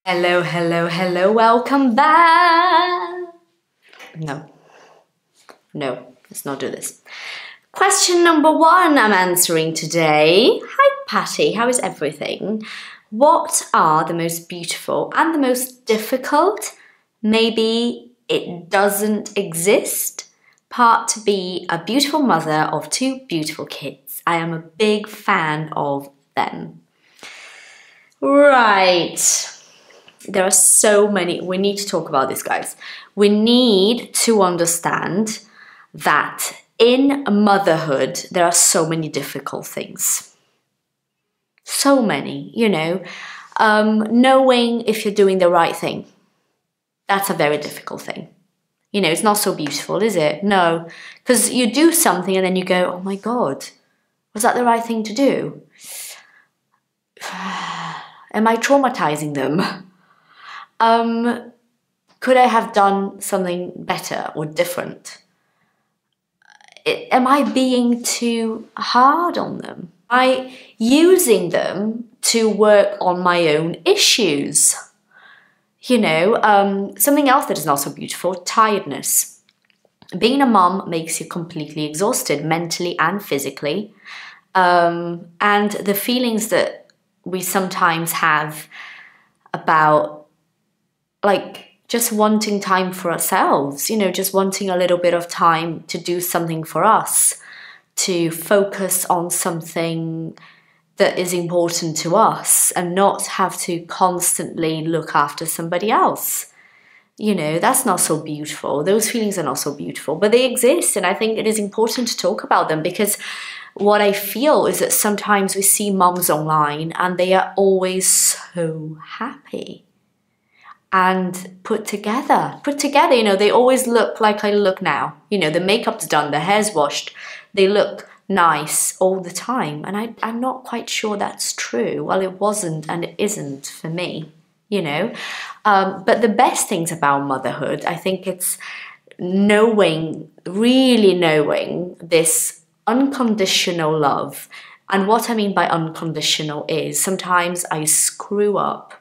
Hello, hello, hello, welcome back. No, let's not do this. Question number 1 I'm answering today. Hi Patty, how is everything? What are the most beautiful and the most difficult, maybe it doesn't exist, part to be a beautiful mother of 2 beautiful kids? I am a big fan of them. Right. There are so many. We need to talk about this, guys. We need to understand that in motherhood, there are so many difficult things. So many, you know. Knowing if you're doing the right thing. That's a very difficult thing. You know, it's not so beautiful, is it? No. Because you do something and then you go, oh my God, was that the right thing to do? Am I traumatizing them? Could I have done something better or different? Am I being too hard on them? Am I using them to work on my own issues? You know, something else that is not so beautiful, tiredness. Being a mom makes you completely exhausted, mentally and physically. And the feelings that we sometimes have about like just wanting time for ourselves, you know, just wanting a little bit of time to do something for us, to focus on something that is important to us and not have to constantly look after somebody else. You know, that's not so beautiful. Those feelings are not so beautiful, but they exist. And I think it is important to talk about them because what I feel is that sometimes we see moms online and they are always so happy and put together, you know, they always look like I look now. You know, the makeup's done, the hair's washed, they look nice all the time. And I'm not quite sure that's true. Well, it wasn't and it isn't for me, you know. But the best things about motherhood, I think it's knowing, really knowing this unconditional love. And what I mean by unconditional is sometimes I screw up.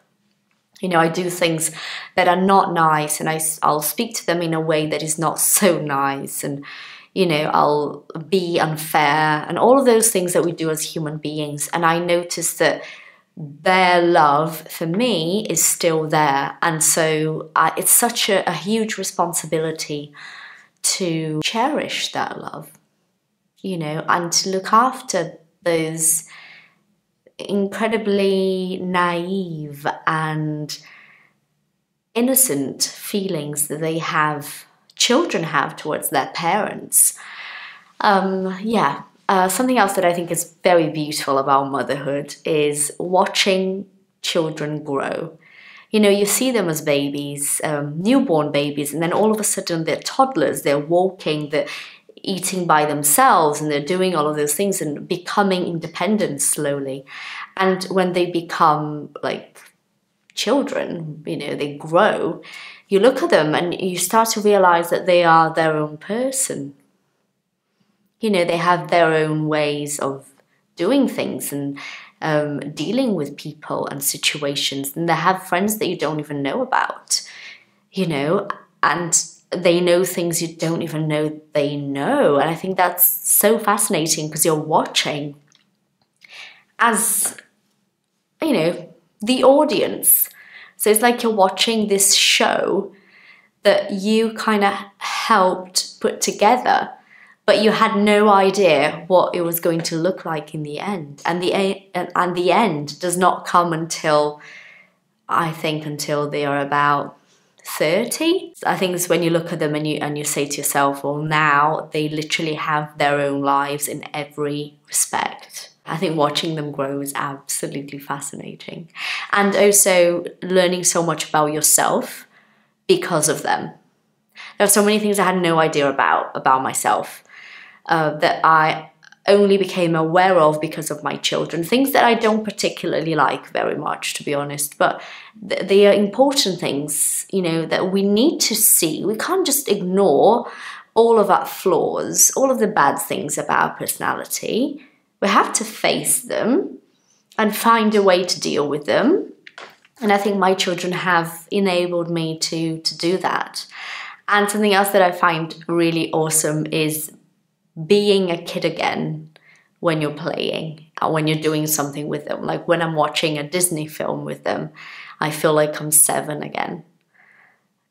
You know, I do things that are not nice and I'll speak to them in a way that is not so nice and, you know, I'll be unfair and all of those things that we do as human beings. And I notice that their love for me is still there. And so it's such a huge responsibility to cherish that love, you know, and to look after those incredibly naive and innocent feelings that children have towards their parents. Something else that I think is very beautiful about motherhood is watching children grow. You know, you see them as babies, newborn babies, and then all of a sudden they're toddlers, they're walking, they're eating by themselves and they're doing all of those things and becoming independent slowly. And when they become like children, you know, they grow, you look at them and you start to realize that they are their own person. You know, they have their own ways of doing things and dealing with people and situations, and they have friends that you don't even know about, you know, and they know things you don't even know they know. And I think that's so fascinating because you're watching as, you know, the audience. So it's like you're watching this show that you kind of helped put together, but you had no idea what it was going to look like in the end. And the end does not come until, I think, until they are about 30. I think it's when you look at them and you say to yourself, well, now they literally have their own lives in every respect. I think watching them grow is absolutely fascinating. And also learning so much about yourself because of them. There are so many things I had no idea about myself that I only became aware of because of my children. Things that I don't particularly like very much, to be honest, but they are important things, you know, that we need to see. We can't just ignore all of our flaws, all of the bad things about our personality. We have to face them and find a way to deal with them And I think my children have enabled me to do that. And something else that I find really awesome is being a kid again when you're playing, or when you're doing something with them. Like when I'm watching a Disney film with them, I feel like I'm 7 again.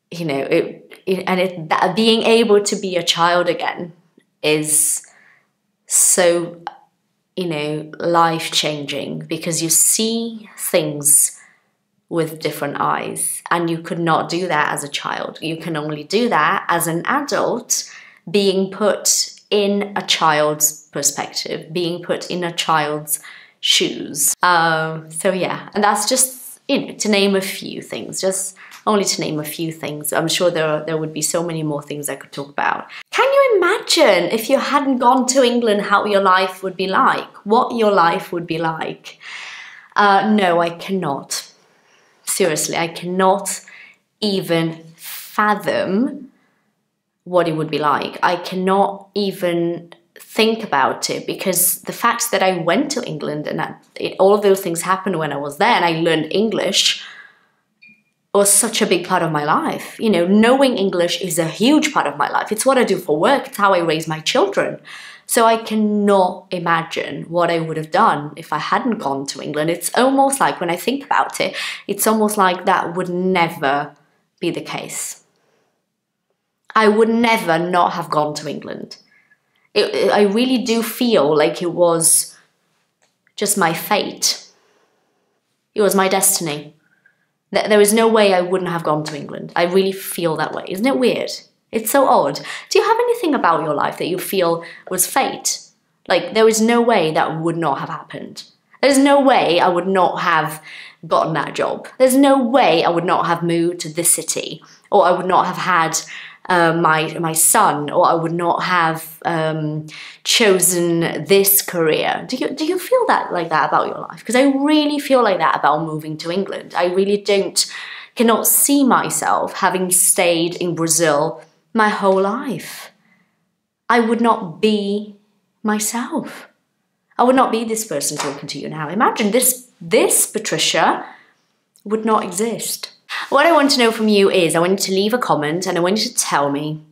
You know, being able to be a child again is so, you know, life-changing, because you see things with different eyes, and you could not do that as a child. You can only do that as an adult, being put in a child's perspective, being put in a child's shoes. So yeah, and that's just, you know, to name a few things, just only to name a few things. I'm sure there would be so many more things I could talk about. Can you imagine if you hadn't gone to England, how your life would be like? What your life would be like? No, I cannot. Seriously, I cannot even fathom what it would be like. I cannot even think about it, because the fact that I went to England and all of those things happened when I was there, and I learned English, was such a big part of my life. You know, knowing English is a huge part of my life. It's what I do for work. It's how I raise my children. So I cannot imagine what I would have done if I hadn't gone to England. It's almost like, when I think about it, it's almost like that would never be the case. I would never not have gone to England. I really do feel like it was just my fate. It was my destiny. There is no way I wouldn't have gone to England. I really feel that way. Isn't it weird? It's so odd. Do you have anything about your life that you feel was fate? Like, there is no way that would not have happened. There's no way I would not have gotten that job. There's no way I would not have moved to this city, or I would not have had my son, or I would not have chosen this career. Do you feel that like that about your life? Because I really feel like that about moving to England. I really cannot see myself having stayed in Brazil my whole life. I would not be myself. I would not be this person talking to you now. Imagine this Patricia would not exist. What I want to know from you is, I want you to leave a comment, and I want you to tell me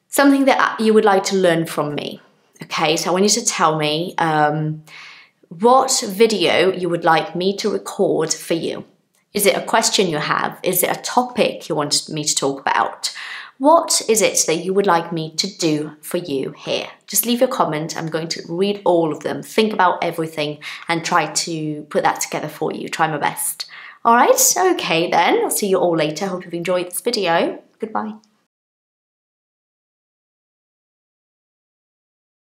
something that you would like to learn from me. Okay, so I want you to tell me what video you would like me to record for you. Is it a question you have? Is it a topic you want me to talk about? What is it that you would like me to do for you here? Just leave your comment. I'm going to read all of them, think about everything, and try to put that together for you. Try my best. All right, okay then. I'll see you all later. Hope you've enjoyed this video. Goodbye.